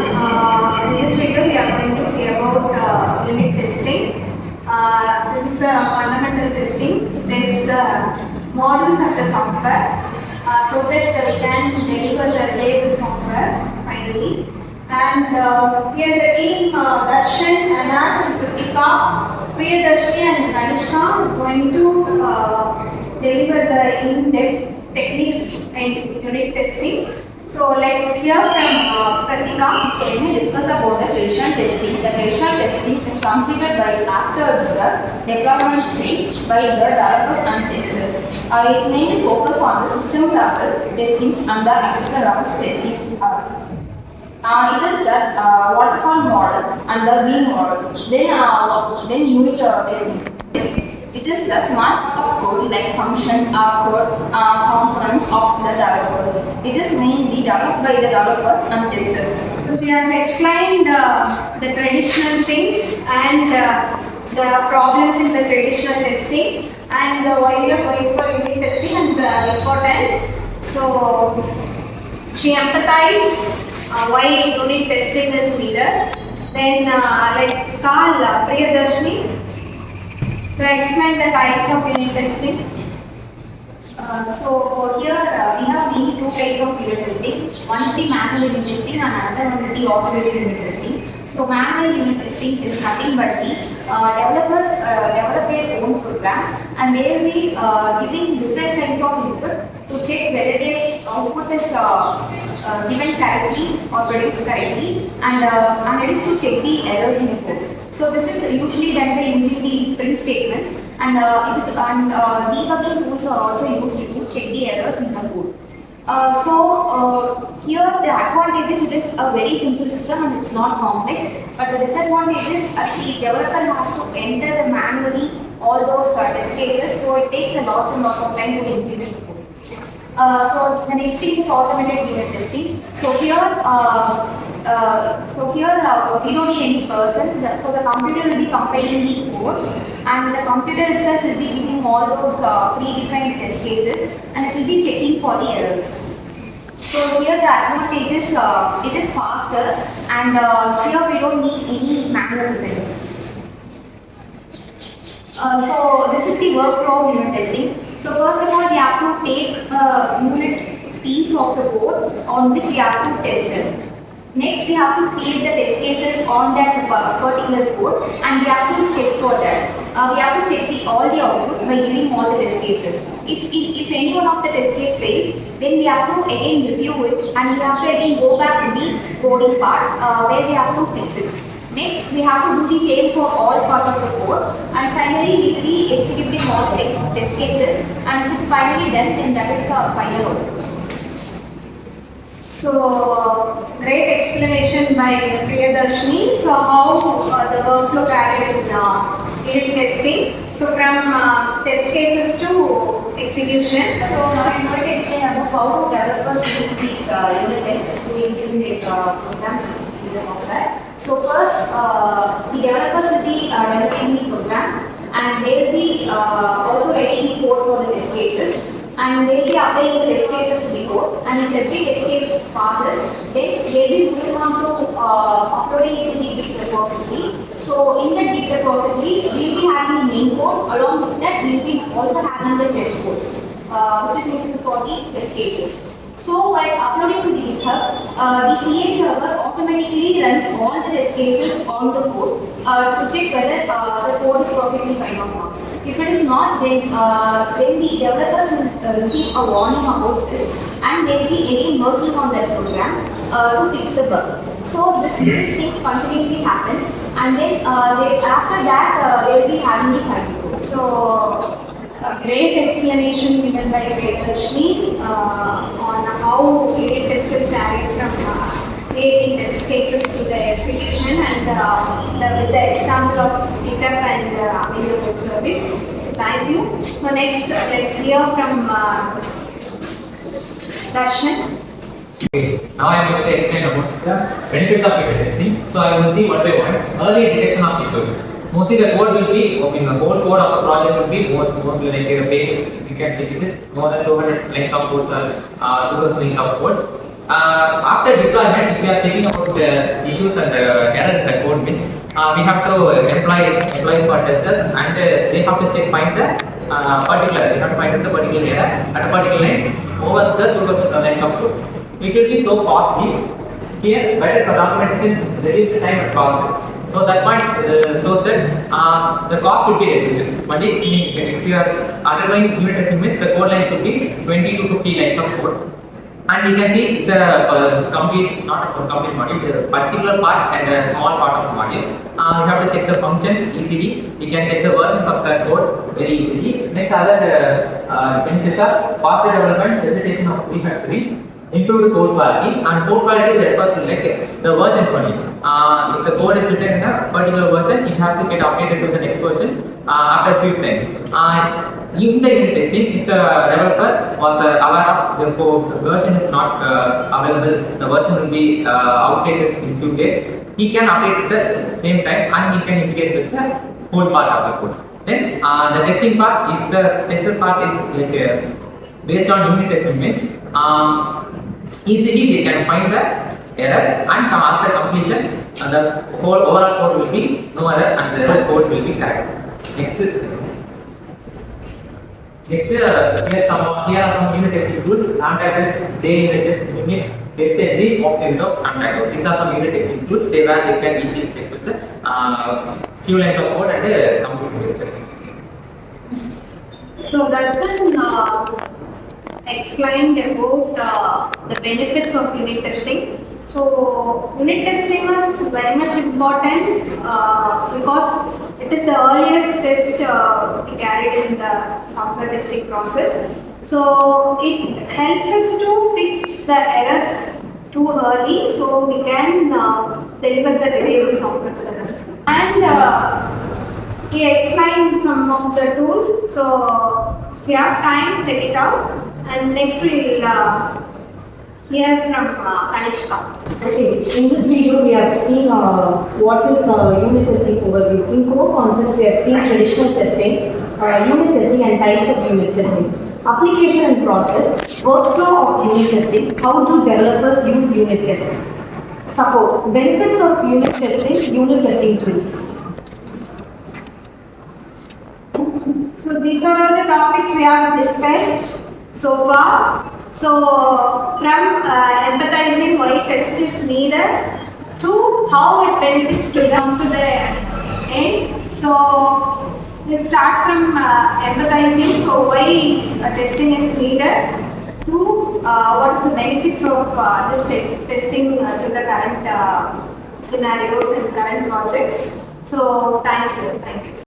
In this video, we are going to see about unit testing. This is the fundamental testing. It is the modules of the software so that we can deliver the label software finally. And here the team Darshan, Anas, and Kritika, Priyadarshini, and Kanishka is going to deliver the in-depth techniques in unit testing. So let's hear from Pratika. Let me discuss about the traditional testing. The traditional testing is completed by after the deployment phase by the developers and testers. It mainly focus on the system level testings and the external level testing. It is the waterfall model and the beam model. Then unit testing. It is a smart part of code like functions or code components of the developers. It is mainly developed by the developers and testers. So she has explained the traditional things and the problems in the traditional testing and why we are going for unit testing and the importance. So she empathized why unit testing is needed. Then let's call Priyadarshini to explain the types of unit testing. So here we have mainly two types of unit testing. One is the manual unit testing and another one is the automated unit testing. So manual unit testing is nothing but the developers develop their own program and they will be giving different kinds of input to check whether their output is given correctly or produced correctly, and it is to check the errors in the code. So this is usually done by using the print statements and debugging tools are also used to check the errors in the code. Here the advantages, it is a very simple system and it's not complex, but the disadvantages as the developer has to enter the manually all those test cases, so it takes a lots and lots of time to implement the code. So the next thing is automated unit testing. So here we don't need any person. So the computer will be compiling the codes, and the computer itself will be giving all those predefined test cases, and it will be checking for the errors. So here the advantage is it is faster, and here we don't need any manual dependencies. So this is the workflow of unit testing. So first of all, we have to take a unit piece of the code on which we have to test them. Next, we have to create the test cases on that particular code, and we have to check for that. We have to check all the outputs by giving all the test cases. If any one of the test case fails, then we have to again review it, and we have to again go back to the coding part where we have to fix it. Next, we have to do the same for all parts of the code, and finally we will be executing all the test cases, and if it's finally done, then that is the final output. So great explanation by Priyadarshini. So how the workflow carried in unit testing. So from test cases to execution. So now I'm going to explain about how developers use these unit tests to implement their programs in the software. So first, the developers will be developing the program, and they will be also writing the code for the test cases, and they will be applying the test cases to the code, and if every test case passes, then they will be moving on to uploading it to the Git repository. So in that Git repository, we will be having the main code. Along with that, we will be also having the test codes, which is useful for the test cases. So while uploading to the GitHub, the CA server automatically runs all the test cases on the code to check whether the code is perfectly fine or not. If it is not, then the developers will receive a warning about this, and they will be again working on that program to fix the bug. So this thing continuously happens, and then after that they will be having the final code. So a great explanation given by Priyadarshini on how unit test is carried from creating test cases to the execution, and with the example of GitHub and Amazon Web Service. So thank you. So next, let's hear from Darshan. Okay, now I am going to explain about the benefits of unit testing. So I will see what they want. Early detection of issues. Mostly the code will be, the whole code of the project will be more like pages. You can check it is more than 200 lines of codes or 2000 lines of codes. After deployment, if we are checking about the issues and the error in the code means, we have to employ employees for testers, and they have to find the particular, they have to find the particular error at a particular line over the 2000 lines of codes. It will be so costly. Here, better for documentation, reduce the time and cost. So that point shows that the cost will be reduced. But if you are undergoing unit testing means the code lines will be 20 to 50 lines of code. And you can see it's a complete, not a complete module, it's a particular part and a small part of the module. You have to check the functions easily. You can check the versions of the code very easily. Next, other benefits are faster development, presentation of refactoring, improved code quality, and code quality is referred to like the versions only. If the code is written in a particular version, it has to get updated to the next version after a few times. In the unit testing, if the developer was aware of the code version is not available, the version will be outdated in few days, he can update it at the same time and he can integrate with the code part of the code. Then the testing part, if the tester part is like based on unit testing means, easily they can find the error, and after completion, the whole overall code will be no error and the whole code will be correct. Next, here are some unit testing tools. Untitled J unit test unit, test NG, Octave, Untitled. These are some unit testing tools. They can easily check with the few lines of code and complete with it. So Darshan explained about the benefits of unit testing. So unit testing is very much important because it is the earliest test we carried in the software testing process. So it helps us to fix the errors too early, so we can deliver the reliable software to the customer. And he explained some of the tools. So if you have time, check it out. And next we'll hear from Kanishka. Okay, in this video we have seen what is unit testing overview. In core concepts we have seen traditional testing, unit testing and types of unit testing, application and process, workflow of unit testing, how do developers use unit tests, support, benefits of unit testing tools. So these are all the topics we have discussed so far. So from empathizing why test is needed to how it benefits to the end. So let's start from empathizing. So why testing is needed to what is the benefits of this testing to the current scenarios and current projects. So thank you.